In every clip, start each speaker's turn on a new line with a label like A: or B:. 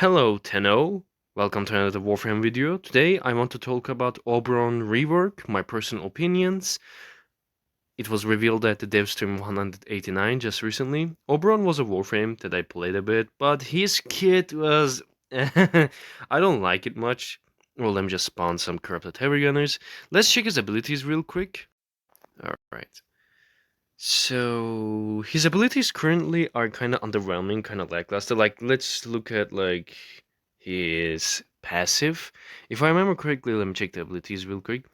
A: Hello, Tenno. Welcome to another Warframe video. Today I want to talk about Oberon rework, my personal opinions. It was revealed at the DevStream 189 just recently. Oberon was a Warframe that I played a bit, but his kit was... I don't like it much. Well, let me just spawn some corrupted heavy gunners. Let's check his abilities real quick. Alright. So his abilities currently are kind of underwhelming, kind of lackluster. Like, let's look at like his passive. If I remember correctly, let me check the abilities real quick.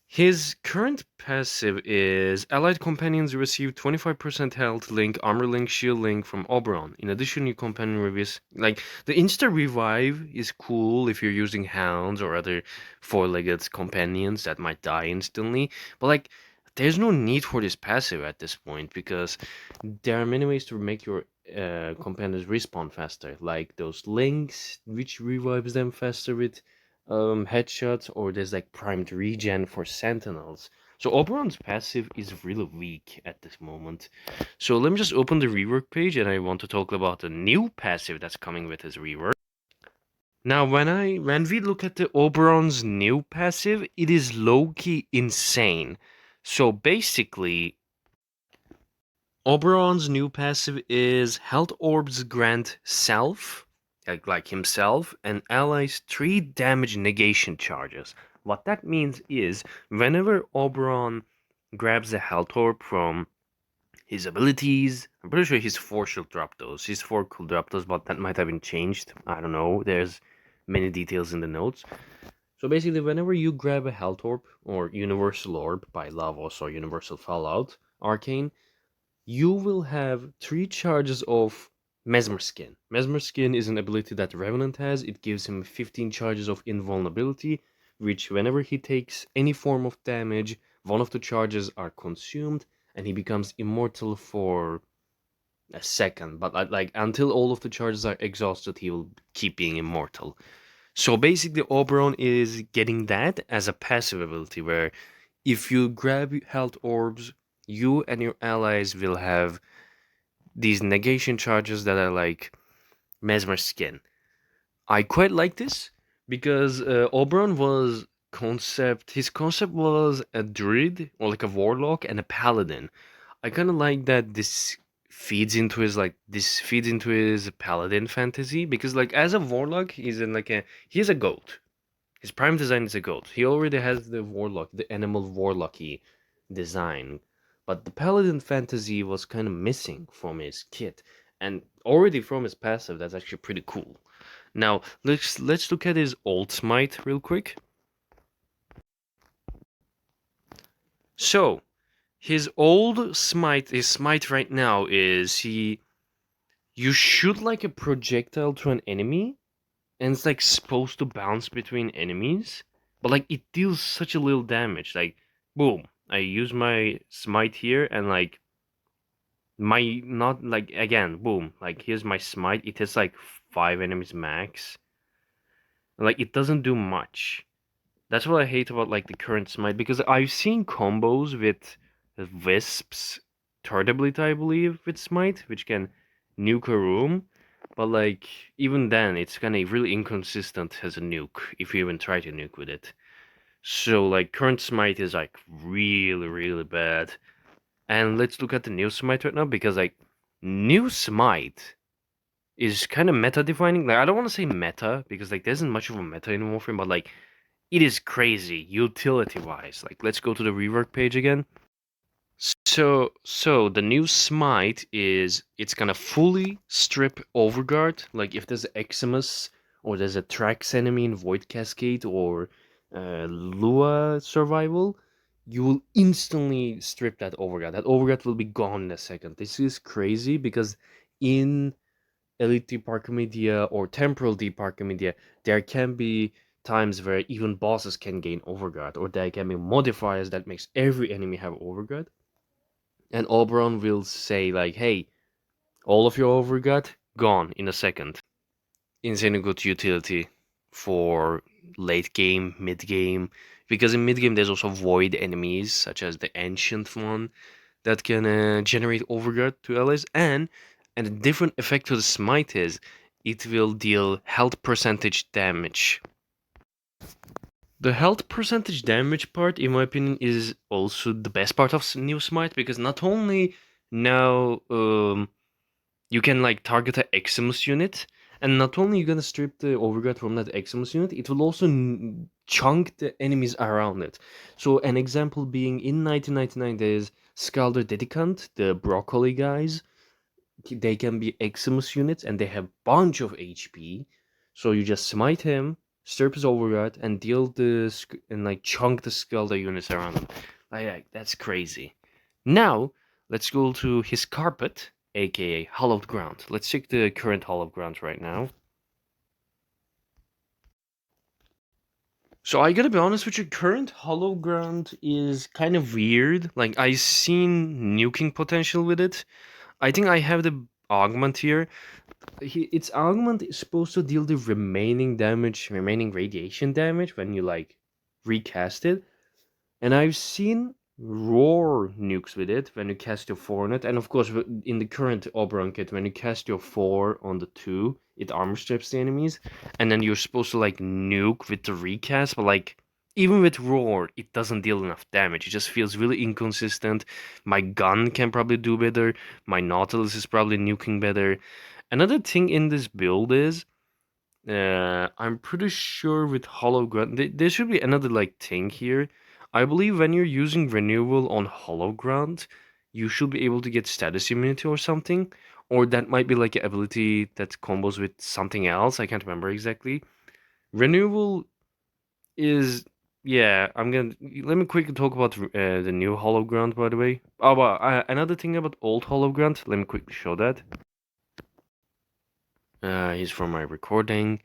A: His current passive is allied companions receive 25% health link, armor link, shield link from Oberon. In addition, your companion revives like the insta revive is cool if you're using hounds or other four-legged companions that might die instantly. But like there's no need for this passive at this point because there are many ways to make your companions respawn faster, like those links which revives them faster with headshots, or there's like primed regen for sentinels. So Oberon's passive is really weak at this moment. So let me just open the rework page, and I want to talk about the new passive that's coming with his rework. Now, when we look at the Oberon's new passive, it is low-key insane. So basically, Oberon's new passive is Health Orbs grant self, like himself, and allies 3 damage negation charges. What that means is, whenever Oberon grabs a Health Orb from his abilities, I'm pretty sure his 4 should drop those. His 4 could drop those, but that might have been changed. I don't know. There's many details in the notes. So basically, whenever you grab a Health Orb, or Universal Orb by Lavos or Universal Fallout Arcane, you will have 3 charges of Mesmer Skin. Mesmer Skin is an ability that Revenant has. It gives him 15 charges of invulnerability, which whenever he takes any form of damage, one of the charges are consumed, and he becomes immortal for a second. But like until all of the charges are exhausted, he will keep being immortal. So basically, Oberon is getting that as a passive ability, where if you grab health orbs, you and your allies will have these negation charges that are like Mesmer Skin. I quite like this because Oberon was his concept was a druid or like a warlock and a paladin. I kind of like that this feeds into his paladin fantasy because like as a warlock he's a goat. His prime design is a goat. He already has the animal warlocky design. But the paladin fantasy was kind of missing from his kit. And already from his passive, that's actually pretty cool. Now, let's look at his old smite real quick. So, his smite right now is you shoot like a projectile to an enemy, and it's like supposed to bounce between enemies, but like it deals such a little damage. Like, boom, I use my smite here, and like my not like again, boom, like here's my smite. It hits like 5 enemies max. Like it doesn't do much. That's what I hate about like the current smite because I've seen combos with wisps, third ability I believe with smite, which can nuke a room. But like even then, it's kind of really inconsistent as a nuke if you even try to nuke with it. So like current smite is like really bad. And let's look at the new smite right now because like new smite is kind of meta defining. Like I don't want to say meta because like there isn't much of a meta in Warframe, but like it is crazy utility wise. Like let's go to the rework page again. So the new smite is it's gonna fully strip Overguard. Like if there's Eximus or there's a Trax enemy in Void Cascade or Lua survival, you will instantly strip that Overguard. That Overguard will be gone in a second. This is crazy because in Elite Deep Archimedia or Temporal Deep Archimedia, there can be times where even bosses can gain Overguard, or there can be modifiers that makes every enemy have Overguard. And Oberon will say like, "Hey, all of your overgut gone in a second." Insanely good utility for late game, mid game, because in mid game there's also void enemies such as the ancient one that can generate overgut to allies, and a different effect to the smite is it will deal health percentage damage. The health percentage damage part, in my opinion, is also the best part of New Smite, because not only now you can like target a Eximus unit, and not only you're gonna strip the Overguard from that Eximus unit, it will also chunk the enemies around it. So an example being in 1999, there's Scalder Dedicant, the broccoli guys. They can be Eximus units and they have bunch of HP. So you just smite him, strip his Overguard, and deal and like chunk the Scalder units around him. Like that's crazy. Now let's go to his carpet, aka Hallowed Ground. Let's check the current Hallowed Ground right now. So I gotta be honest with you, current Hollow Ground is kind of weird. Like I seen nuking potential with it. I think I have the augment here. Its augment is supposed to deal the remaining radiation damage when you like recast it. And I've seen roar nukes with it when you cast your 4 on it. And of course, in the current Oberon kit, when you cast your 4 on the 2, it armor strips the enemies. And then you're supposed to like nuke with the recast, but like even with roar, it doesn't deal enough damage. It just feels really inconsistent. My gun can probably do better. My Nautilus is probably nuking better. Another thing in this build is I'm pretty sure with Hollow Ground, there should be another like thing here. I believe when you're using Renewal on Hollow Ground, you should be able to get status immunity or something, or that might be like an ability that combos with something else. I can't remember exactly. Renewal is yeah. I'm gonna let me quickly talk about the new Hollow Ground by the way. Oh, well, another thing about old Hollow Ground. Let me quickly show that. He's from my recording.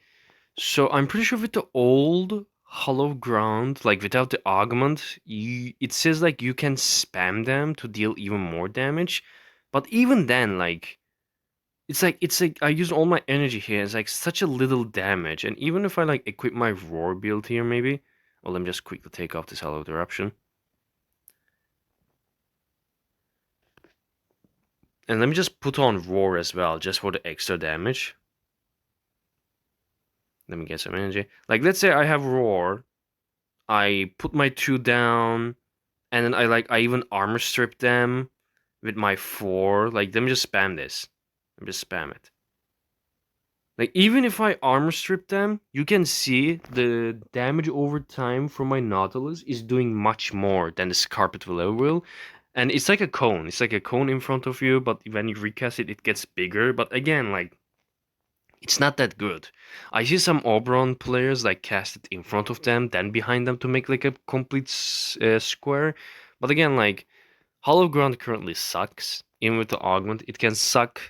A: So I'm pretty sure with the old Hollow Ground, like without the augment, it says like you can spam them to deal even more damage. But even then, like it's like I use all my energy here. It's like such a little damage. And even if I like equip my roar build here, maybe. Well, let me just quickly take off this Hollow Eruption. And let me just put on roar as well, just for the extra damage. Let me get some energy. Like let's say I have roar. I put my 2 down. And then I even armor strip them with my 4. Like let me just spam this. Let me just spam it. Like even if I armor strip them, you can see the damage over time from my Nautilus is doing much more than this carpet will ever will. And it's like a cone. It's like a cone in front of you, but when you recast it, it gets bigger. But again, like it's not that good. I see some Oberon players like cast it in front of them, then behind them to make like a complete square. But again, like Hollow Ground currently sucks. Even with the augment, it can suck.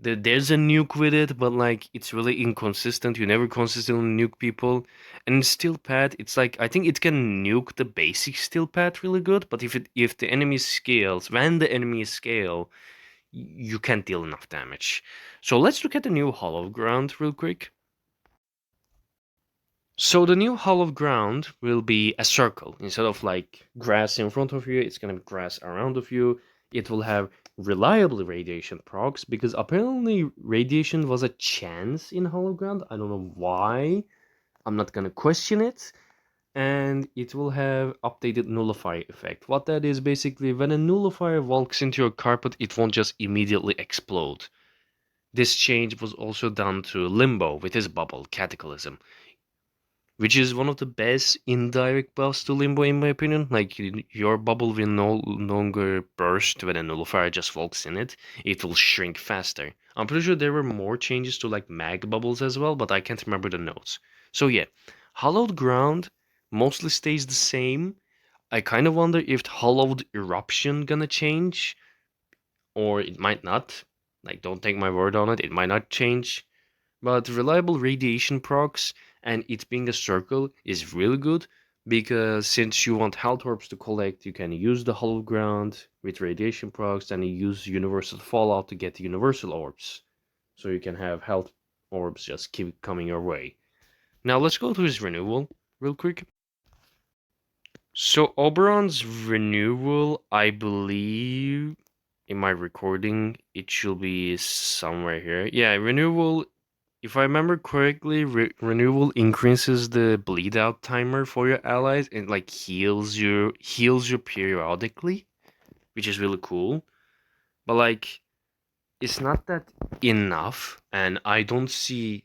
A: There's a nuke with it, but like it's really inconsistent. You never consistently nuke people. And in Steel Pad, it's like I think it can nuke the basic Steel Pad really good, but if the enemy scales, when the enemy scale, you can't deal enough damage. So let's look at the new Hollow Ground real quick. So the new Hollow Ground will be a circle. Instead of like grass in front of you, it's gonna be grass around of you. It will have reliable radiation procs because apparently radiation was a chance in Hollow Ground. I don't know why. I'm not gonna question it. And it will have updated nullifier effect. What that is basically when a nullifier walks into your carpet, it won't just immediately explode. This change was also done to Limbo with his bubble, Cataclysm, which is one of the best indirect buffs to Limbo in my opinion. Like your bubble will no longer burst when a nullifier just walks in it. It will shrink faster. I'm pretty sure there were more changes to like mag bubbles as well, but I can't remember the notes. So yeah, Hallowed Ground mostly stays the same. I kind of wonder if Hallowed Eruption gonna change, or it might not. Like don't take my word on it, it might not change. But reliable radiation procs and it being a circle is really good because since you want health orbs to collect, you can use the hollow ground with radiation procs and you use universal fallout to get the universal orbs. So you can have health orbs just keep coming your way. Now let's go to his renewal real quick. So Oberon's renewal, I believe in my recording, it should be somewhere here. Yeah, renewal if I remember correctly, renewal increases the bleed out timer for your allies and like heals you periodically, which is really cool. But like it's not that enough, and I don't see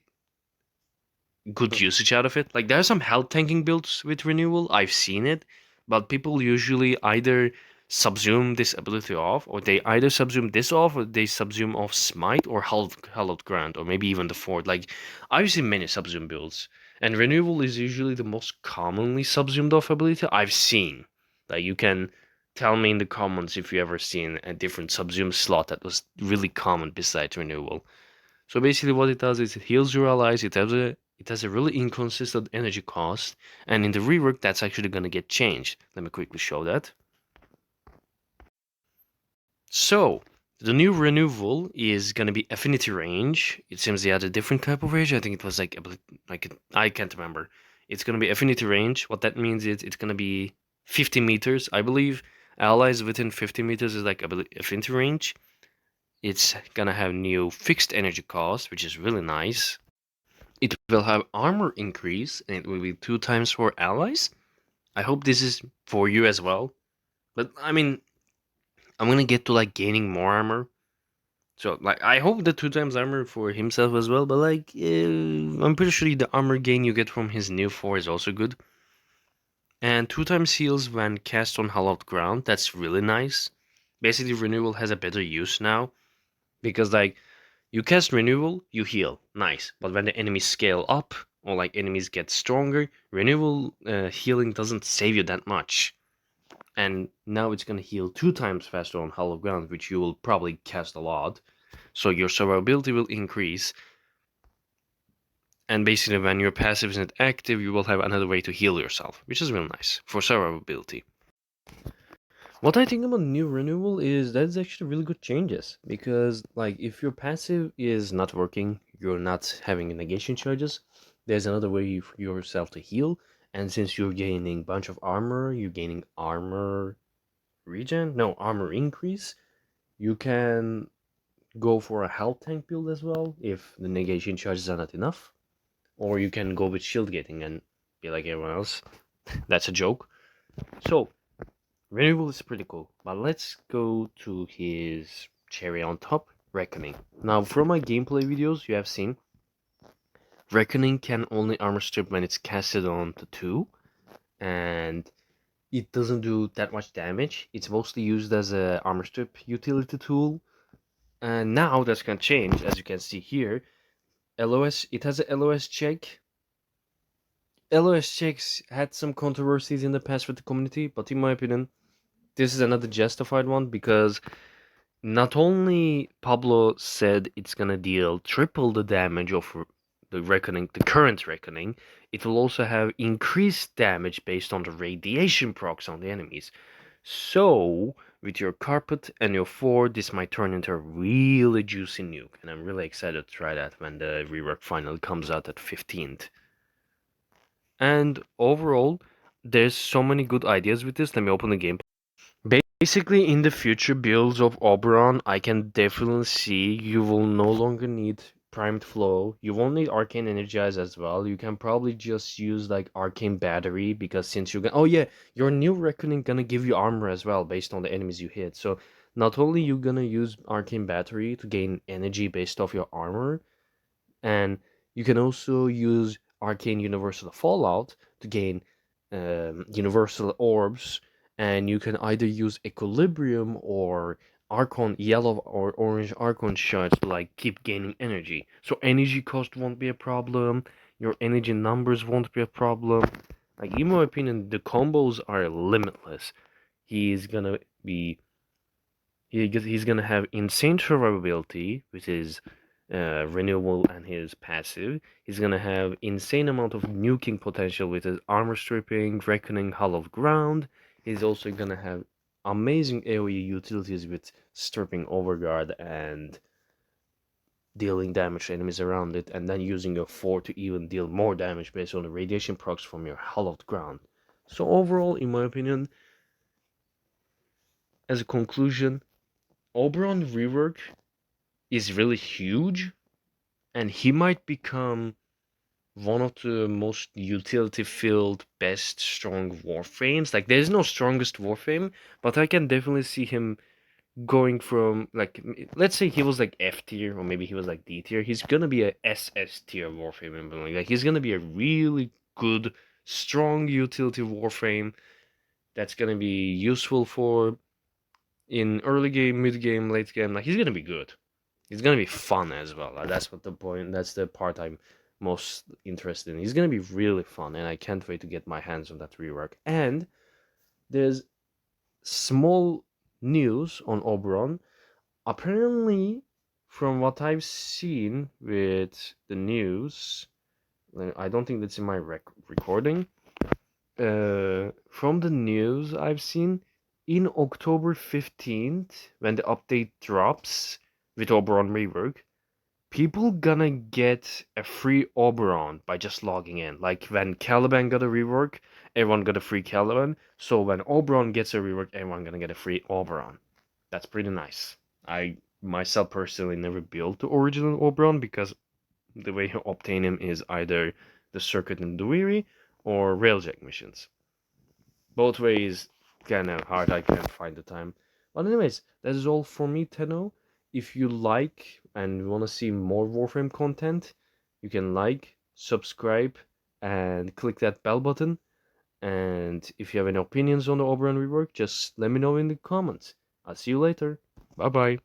A: good usage out of it. Like there are some health tanking builds with renewal. I've seen it, but people usually either subsume this ability off, or they either subsume this off, or they subsume off smite or hallowed ground, or maybe even the fort. Like I've seen many subsume builds, and renewal is usually the most commonly subsumed off ability I've seen. Like you can tell me in the comments if you ever seen a different subsume slot that was really common besides renewal. So basically what it does is it heals your allies, it has a really inconsistent energy cost, and in the rework that's actually gonna get changed. Let me quickly show that. So the new renewal is gonna be affinity range. It seems they had a different type of range. I think it was like I can't remember. It's gonna be affinity range. What that means is it's gonna be 50 meters, I believe. Allies within 50 meters is like affinity range. It's gonna have new fixed energy cost, which is really nice. It will have armor increase, and it will be 2 times for allies. I hope this is for you as well. But I mean, I'm gonna get to like gaining more armor. So like, I hope the 2 times armor for himself as well. But like, I'm pretty sure the armor gain you get from his new 4 is also good. And 2 times heals when cast on hallowed ground. That's really nice. Basically, renewal has a better use now because like you cast renewal, you heal, nice. But when the enemies scale up or like enemies get stronger, renewal healing doesn't save you that much. And now it's gonna heal 2 times faster on hollow ground, which you will probably cast a lot. So your survivability will increase. And basically, when your passive isn't active, you will have another way to heal yourself, which is really nice for survivability. What I think about new renewal is that's actually really good changes because like if your passive is not working, you're not having negation charges, there's another way for yourself to heal. And since you're gaining bunch of armor, you're gaining armor regen, no armor increase. You can go for a health tank build as well if the negation charges are not enough, or you can go with shield gating and be like everyone else. That's a joke. So renewal is pretty cool, but let's go to his cherry on top, Reckoning. Now, from my gameplay videos, you have seen Reckoning can only armor strip when it's casted on the 2, and it doesn't do that much damage. It's mostly used as a armor strip utility tool, and now that's gonna change, as you can see here. LOS, it has a LOS check. LOS checks had some controversies in the past with the community, but in my opinion, this is another justified one because not only Pablo said it's gonna deal triple the damage of the reckoning, the current reckoning, it will also have increased damage based on the radiation procs on the enemies. So, with your carpet and your fort, this might turn into a really juicy nuke, and I'm really excited to try that when the rework finally comes out at 15th. And overall, there's so many good ideas with this. Let me open the game. Basically, in the future builds of Oberon, I can definitely see you will no longer need primed flow. You won't need arcane energize as well. You can probably just use like arcane battery because since you're gonna, oh yeah, your new reckoning gonna give you armor as well based on the enemies you hit. So not only you gonna use arcane battery to gain energy based off your armor, and you can also use arcane universal fallout to gain universal orbs, and you can either use equilibrium or archon yellow or orange archon shards to like keep gaining energy, so energy cost won't be a problem, your energy numbers won't be a problem. Like in my opinion, the combos are limitless. He's gonna be he's gonna have insane survivability with his renewable and his passive. He's gonna have insane amount of nuking potential with his armor stripping, reckoning, hallowed ground. He's also gonna have amazing AoE utilities with stripping overguard and dealing damage to enemies around it, and then using your 4 to even deal more damage based on the radiation procs from your hallowed ground. So overall, in my opinion, as a conclusion, Oberon rework is really huge, and he might become one of the most utility filled, best strong Warframes. Like, there's no strongest Warframe, but I can definitely see him going from, like, let's say he was like F tier, or maybe he was like D tier. He's gonna be a SS tier Warframe. Like, he's gonna be a really good, strong utility Warframe that's gonna be useful for in early game, mid game, late game. Like, he's gonna be good. He's gonna be fun as well. That's what the point. That's the part I'm most interested in. He's gonna be really fun, and I can't wait to get my hands on that rework. And there's small news on Oberon. Apparently, from what I've seen with the news, I don't think that's in my recording. From the news I've seen, in October 15th, when the update drops with Oberon rework, people gonna get a free Oberon by just logging in. Like, when Caliban got a rework, everyone got a free Caliban. So when Oberon gets a rework, everyone gonna get a free Oberon. That's pretty nice. I myself personally never built the original Oberon because the way you obtain him is either the circuit in Dewey or railjack missions. Both ways kind of hard. I can't find the time. But anyways, that is all for me, Tenno. If you like and want to see more Warframe content, you can like, subscribe, and click that bell button. And if you have any opinions on the Oberon rework, just let me know in the comments. I'll see you later. Bye bye.